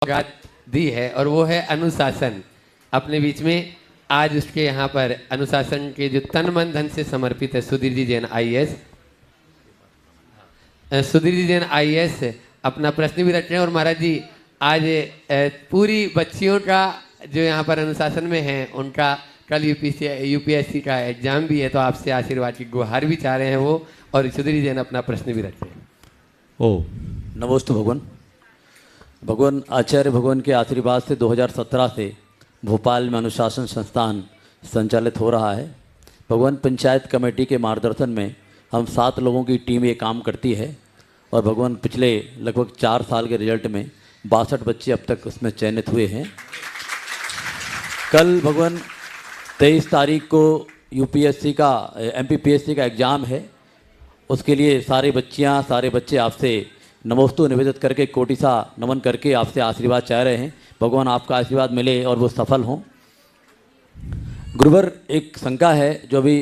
सौगात दी है और वो है अनुशासन। अपने बीच में आज उसके यहाँ पर अनुशासन के जो तन मन धन से समर्पित है सुधीर जी जैन आईएएस, सुधीर जी जैन आईएएस अपना प्रश्न भी रख रहे हैं। और महाराज जी आज पूरी बच्चियों का जो यहाँ पर अनुशासन में है उनका कल यूपीएससी का एग्जाम भी है, तो आपसे आशीर्वाद की गुहार भी चाह रहे हैं वो, और सुधीर जी जैन अपना प्रश्न भी रख रहे हैं। ओ नमोस्तु भगवान। भगवान आचार्य भगवान के आशीर्वाद से 2017 से भोपाल में अनुशासन संस्थान संचालित हो रहा है। भगवान पंचायत कमेटी के मार्गदर्शन में हम 7 लोगों की टीम ये काम करती है और भगवान पिछले लगभग 4 साल के रिजल्ट में 62 बच्चे अब तक उसमें चयनित हुए हैं। कल भगवान 23 तारीख को यूपीएससी का एमपीपीएससी का एग्ज़ाम है, उसके लिए सारी बच्चियां सारे बच्चे आपसे नमोस्तु निवेदित करके कोटि सा नमन करके आपसे आशीर्वाद चाह रहे हैं। भगवान आपका आशीर्वाद मिले और वो सफल हों। गुरुवर, एक शंका है जो अभी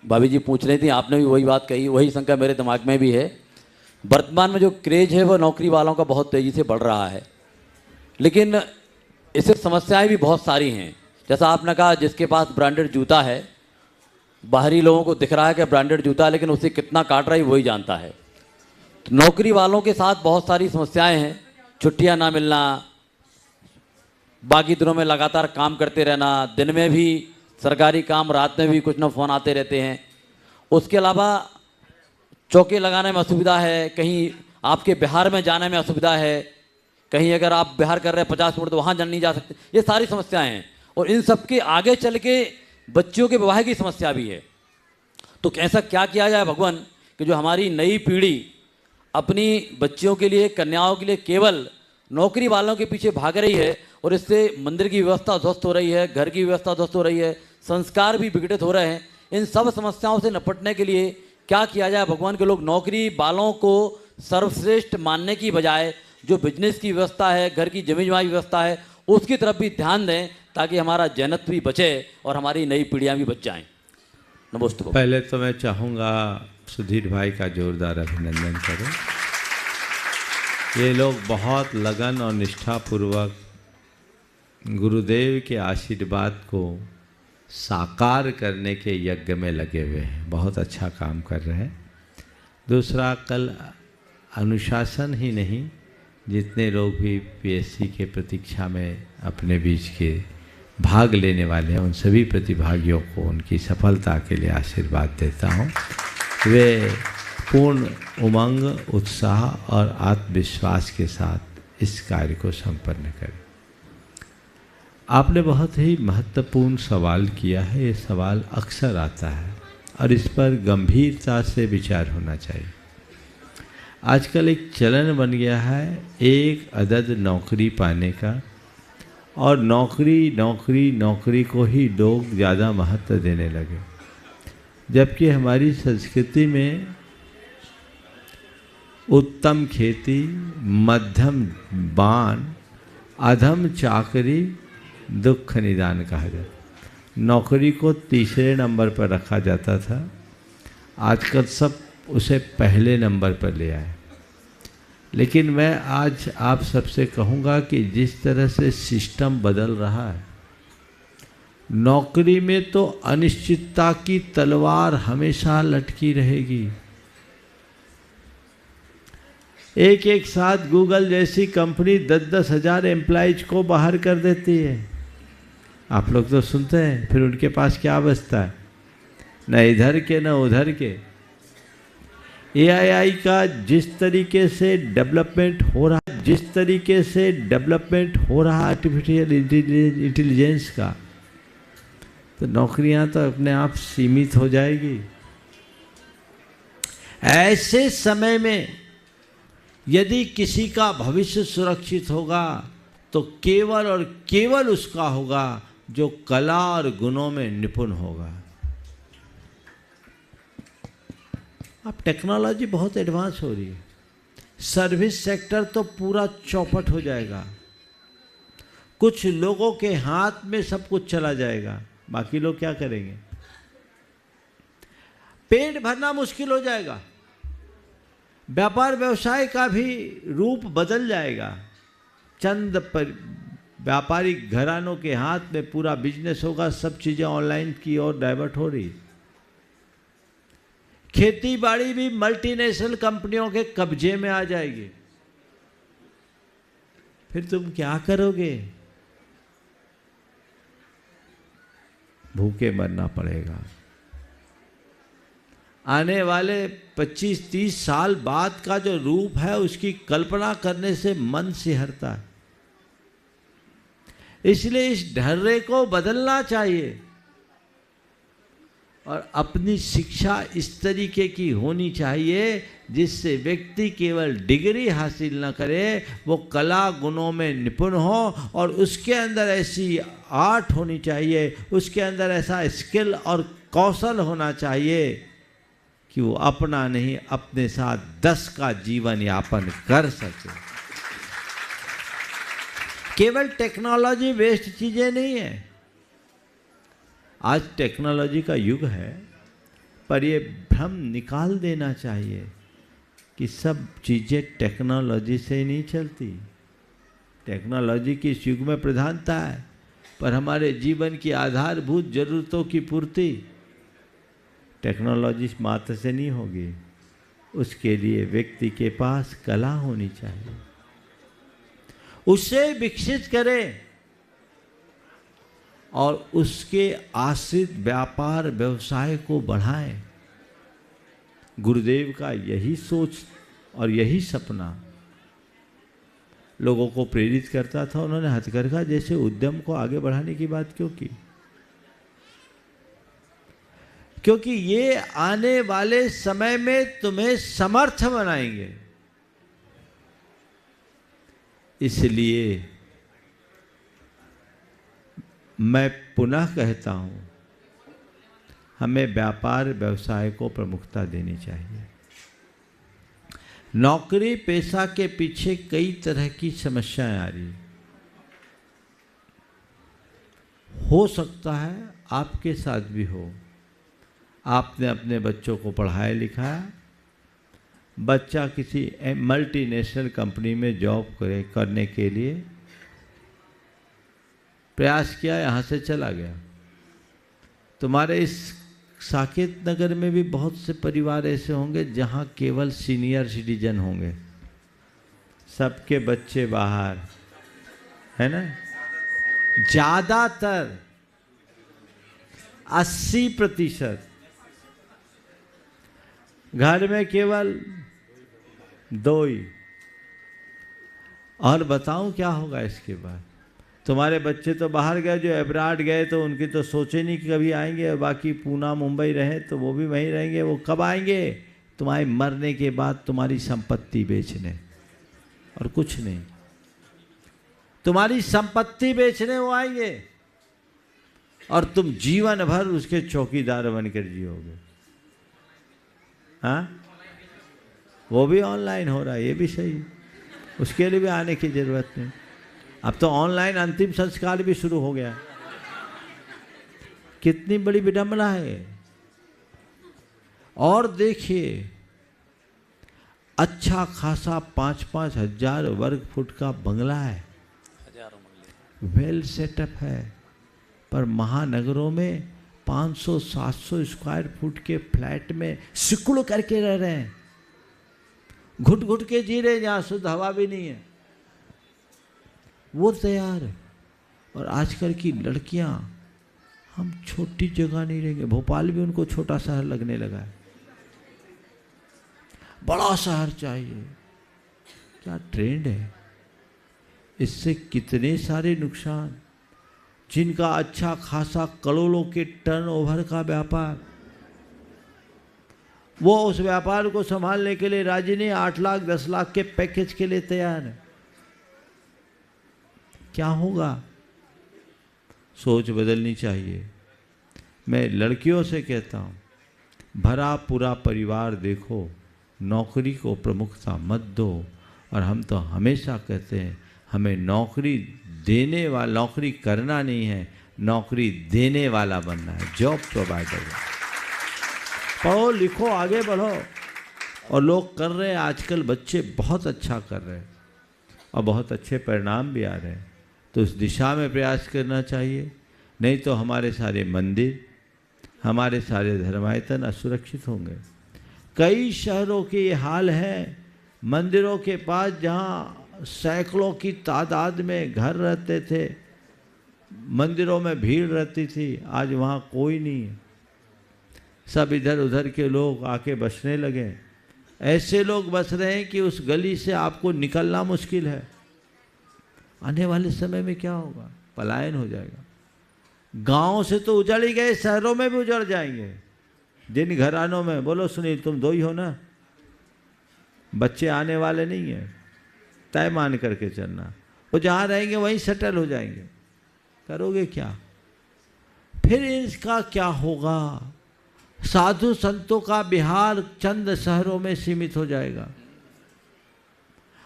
भाभी जी पूछ रही थी, आपने भी वही बात कही, वही शंका मेरे दिमाग में भी है। वर्तमान में जो क्रेज है वो नौकरी वालों का बहुत तेज़ी से बढ़ रहा है, लेकिन इससे समस्याएं भी बहुत सारी हैं। जैसा आपने कहा, जिसके पास ब्रांडेड जूता है, बाहरी लोगों को दिख रहा है कि ब्रांडेड जूता, लेकिन उसे कितना काट रहा है वही जानता है। तो नौकरी वालों के साथ बहुत सारी समस्याएं हैं। छुट्टियां ना मिलना, बाकी दिनों में लगातार काम करते रहना, दिन में भी सरकारी काम, रात में भी कुछ ना फ़ोन आते रहते हैं। उसके अलावा चौके लगाने में असुविधा है, कहीं आपके बिहार में जाने में असुविधा है, कहीं अगर आप बिहार कर रहे हैं 50 मिनट तो वहाँ नहीं जा सकते। ये सारी समस्याएं हैं और इन सब के आगे चल के बच्चियों के विवाह की समस्या भी है। तो ऐसा क्या किया जाए भगवान कि जो हमारी नई पीढ़ी अपनी बच्चियों के लिए, कन्याओं के लिए केवल नौकरी वालों के पीछे भाग रही है और इससे मंदिर की व्यवस्था ध्वस्त हो रही है, घर की व्यवस्था ध्वस्त हो रही है, संस्कार भी विघटित हो रहे हैं। इन सब समस्याओं से निपटने के लिए क्या किया जाए भगवान के लोग नौकरी वालों को सर्वश्रेष्ठ मानने की बजाय जो बिजनेस की व्यवस्था है, घर की जमीन जमा की व्यवस्था है, उसकी तरफ भी ध्यान दें ताकि हमारा जैनत्व भी बचे और हमारी नई पीढ़ियाँ भी बच जाएँ। नमस्ते। पहले तो मैं चाहूँगा सुधीर भाई का जोरदार अभिनंदन करें। ये लोग बहुत लगन और निष्ठापूर्वक गुरुदेव के आशीर्वाद को साकार करने के यज्ञ में लगे हुए हैं, बहुत अच्छा काम कर रहे हैं। दूसरा, कल अनुशासन ही नहीं, जितने लोग भी पीएससी के प्रतीक्षा में अपने बीच के भाग लेने वाले हैं, उन सभी प्रतिभागियों को उनकी सफलता के लिए आशीर्वाद देता हूँ। वे पूर्ण उमंग, उत्साह और आत्मविश्वास के साथ इस कार्य को संपन्न करें। आपने बहुत ही महत्वपूर्ण सवाल किया है। ये सवाल अक्सर आता है और इस पर गंभीरता से विचार होना चाहिए। आजकल एक चलन बन गया है एक अदद नौकरी पाने का, और नौकरी नौकरी नौकरी को ही लोग ज़्यादा महत्व देने लगे, जबकि हमारी संस्कृति में उत्तम खेती, मध्यम बान, अधम चाकरी, दुख निदान कहा जाता। नौकरी को तीसरे नंबर पर रखा जाता था, आजकल सब उसे पहले नंबर पर ले आए। लेकिन मैं आज आप सबसे कहूँगा कि जिस तरह से सिस्टम बदल रहा है, नौकरी में तो अनिश्चितता की तलवार हमेशा लटकी रहेगी। एक साथ गूगल जैसी कंपनी 10-10 हज़ार एम्प्लॉइज को बाहर कर देती है। आप लोग तो सुनते हैं, फिर उनके पास क्या बचता है? न इधर के न उधर के। एआई का जिस तरीके से डेवलपमेंट हो रहा है, जिस तरीके से डेवलपमेंट हो रहा है आर्टिफिशियल इंटेलिजेंस का, तो नौकरियां तो अपने आप सीमित हो जाएगी। ऐसे समय में यदि किसी का भविष्य सुरक्षित होगा तो केवल और केवल उसका होगा जो कला और गुणों में निपुण होगा। अब टेक्नोलॉजी बहुत एडवांस हो रही है, सर्विस सेक्टर तो पूरा चौपट हो जाएगा। कुछ लोगों के हाथ में सब कुछ चला जाएगा, बाकी लोग क्या करेंगे? पेट भरना मुश्किल हो जाएगा, व्यापार व्यवसाय का भी रूप बदल जाएगा। चंद व्यापारिक घरानों के हाथ में पूरा बिजनेस होगा, सब चीजें ऑनलाइन की ओर डाइवर्ट हो रही। खेती बाड़ी भी मल्टीनेशनल कंपनियों के कब्जे में आ जाएगी। फिर तुम क्या करोगे? भूखे मरना पड़ेगा। आने वाले 25-30 साल बाद का जो रूप है उसकी कल्पना करने से मन सिहरता है। इसलिए इस ढर्रे को बदलना चाहिए और अपनी शिक्षा इस तरीके की होनी चाहिए जिससे व्यक्ति केवल डिग्री हासिल न करे, वो कला गुणों में निपुण हो और उसके अंदर ऐसी आर्ट होनी चाहिए, उसके अंदर ऐसा स्किल और कौशल होना चाहिए कि वो अपना नहीं अपने साथ 10 का जीवन यापन कर सके। केवल टेक्नोलॉजी बेस्ड चीजें नहीं है। आज टेक्नोलॉजी का युग है, पर ये भ्रम निकाल देना चाहिए कि सब चीजें टेक्नोलॉजी से ही नहीं चलती। टेक्नोलॉजी की इस युग में प्रधानता है, पर हमारे जीवन की आधारभूत जरूरतों की पूर्ति टेक्नोलॉजी मात्र से नहीं होगी। उसके लिए व्यक्ति के पास कला होनी चाहिए, उसे विकसित करें और उसके आश्रित व्यापार व्यवसाय को बढ़ाएं। गुरुदेव का यही सोच और यही सपना लोगों को प्रेरित करता था। उन्होंने हथकरघा जैसे उद्यम को आगे बढ़ाने की बात क्यों की? क्योंकि ये आने वाले समय में तुम्हें समर्थ बनाएंगे। इसलिए मैं पुनः कहता हूं, हमें व्यापार व्यवसाय को प्रमुखता देनी चाहिए। नौकरी पेशा के पीछे कई तरह की समस्याएं आ रही। हो सकता है आपके साथ भी हो। आपने अपने बच्चों को पढ़ाया लिखाया, बच्चा किसी मल्टीनेशनल कंपनी में जॉब करने के लिए प्रयास किया, यहाँ से चला गया। तुम्हारे इस साकेत नगर में भी बहुत से परिवार ऐसे होंगे जहाँ केवल सीनियर सिटीजन होंगे, सबके बच्चे बाहर, है ना? ज़्यादातर 80% घर में केवल 2 ही। और बताऊं क्या होगा इसके बाद? तुम्हारे बच्चे तो बाहर गए, जो अब्राड गए तो उनकी तो सोचे नहीं कि कभी आएंगे, और बाकी पूना मुंबई रहे तो वो भी वहीं रहेंगे। वो कब आएंगे? तुम्हारे मरने के बाद तुम्हारी संपत्ति बेचने, और कुछ नहीं। तुम्हारी संपत्ति बेचने वो आएंगे और तुम जीवन भर उसके चौकीदार बनकर जियोगे। हाँ, वो भी ऑनलाइन हो रहा है, ये भी सही, उसके लिए भी आने की जरूरत नहीं। अब तो ऑनलाइन अंतिम संस्कार भी शुरू हो गया। कितनी बड़ी विडंबना है। और देखिए, अच्छा खासा 5-5 हजार वर्ग फुट का बंगला है, वेल सेटअप है, पर महानगरों में 500-700 स्क्वायर फुट के फ्लैट में सिकुड़ करके रह रहे हैं, घुट घुट के जी रहे, जहाँ शुद्ध हवा भी नहीं है। वो तैयार है। और आजकल की लड़कियां, हम छोटी जगह नहीं रहेंगे। भोपाल भी उनको छोटा शहर लगने लगा है, बड़ा शहर चाहिए। क्या ट्रेंड है! इससे कितने सारे नुकसान। जिनका अच्छा खासा करोड़ों के टर्नओवर का व्यापार, वो उस व्यापार को संभालने के लिए राजी नहीं, 8 लाख 10 लाख के पैकेज के लिए तैयार है। क्या होगा? सोच बदलनी चाहिए। मैं लड़कियों से कहता हूँ, भरा पूरा परिवार देखो, नौकरी को प्रमुखता मत दो। और हम तो हमेशा कहते हैं, हमें नौकरी देने वाला, नौकरी करना नहीं है, नौकरी देने वाला बनना है, जॉब प्रोवाइडर। पढ़ो लिखो, आगे बढ़ो। और लोग कर रहे हैं, आजकल बच्चे बहुत अच्छा कर रहे हैं। और बहुत अच्छे परिणाम भी आ रहे हैं। तो उस दिशा में प्रयास करना चाहिए, नहीं तो हमारे सारे मंदिर, हमारे सारे धर्मायतन असुरक्षित होंगे। कई शहरों के ये हाल है, मंदिरों के पास जहाँ सैकड़ों की तादाद में घर रहते थे, मंदिरों में भीड़ रहती थी, आज वहाँ कोई नहीं है। सब इधर उधर के लोग आके बसने लगे। ऐसे लोग बस रहे हैं कि उस गली से आपको निकलना मुश्किल है। आने वाले समय में क्या होगा? पलायन हो जाएगा। गांव से तो उजड़ ही गए, शहरों में भी उजड़ जाएंगे। जिन घरानों में, बोलो सुनील तुम दो ही हो ना, बच्चे आने वाले नहीं हैं, तय मान करके चलना। वो जहाँ रहेंगे वहीं सेटल हो जाएंगे। करोगे क्या? फिर इसका क्या होगा? साधु संतों का बिहार चंद शहरों में सीमित हो जाएगा।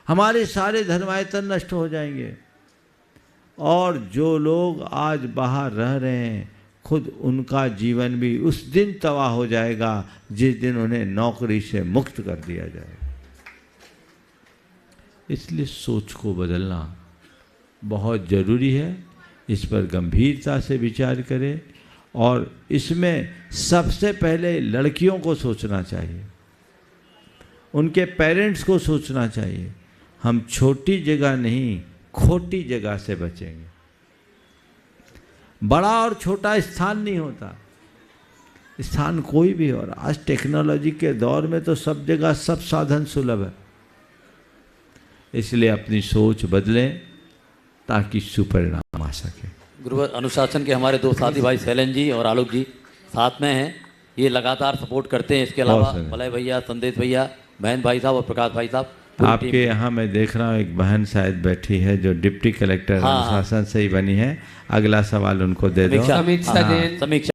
हमारे सारे धर्मायतन नष्ट हो जाएंगे। और जो लोग आज बाहर रह रहे हैं, खुद उनका जीवन भी उस दिन तबाह हो जाएगा जिस दिन उन्हें नौकरी से मुक्त कर दिया जाएगा। इसलिए सोच को बदलना बहुत ज़रूरी है। इस पर गंभीरता से विचार करें और इसमें सबसे पहले लड़कियों को सोचना चाहिए, उनके पेरेंट्स को सोचना चाहिए। हम छोटी जगह नहीं, खोटी जगह से बचेंगे। बड़ा और छोटा स्थान नहीं होता, स्थान कोई भी। और आज टेक्नोलॉजी के दौर में तो सब जगह सब साधन सुलभ है। इसलिए अपनी सोच बदलें ताकि सुपरिणाम आ सके। गुरु अनुशासन के हमारे दो साथी भाई शैलेंद्र जी और आलोक जी साथ में हैं, ये लगातार सपोर्ट करते हैं। इसके अलावा मलय भैया, संदेश भैया, बहन भाई साहब और प्रकाश भाई साहब। आपके यहाँ मैं देख रहा हूँ एक बहन शायद बैठी है जो डिप्टी कलेक्टर अनुशासन से ही बनी है। अगला सवाल उनको दे दो। समीक्षा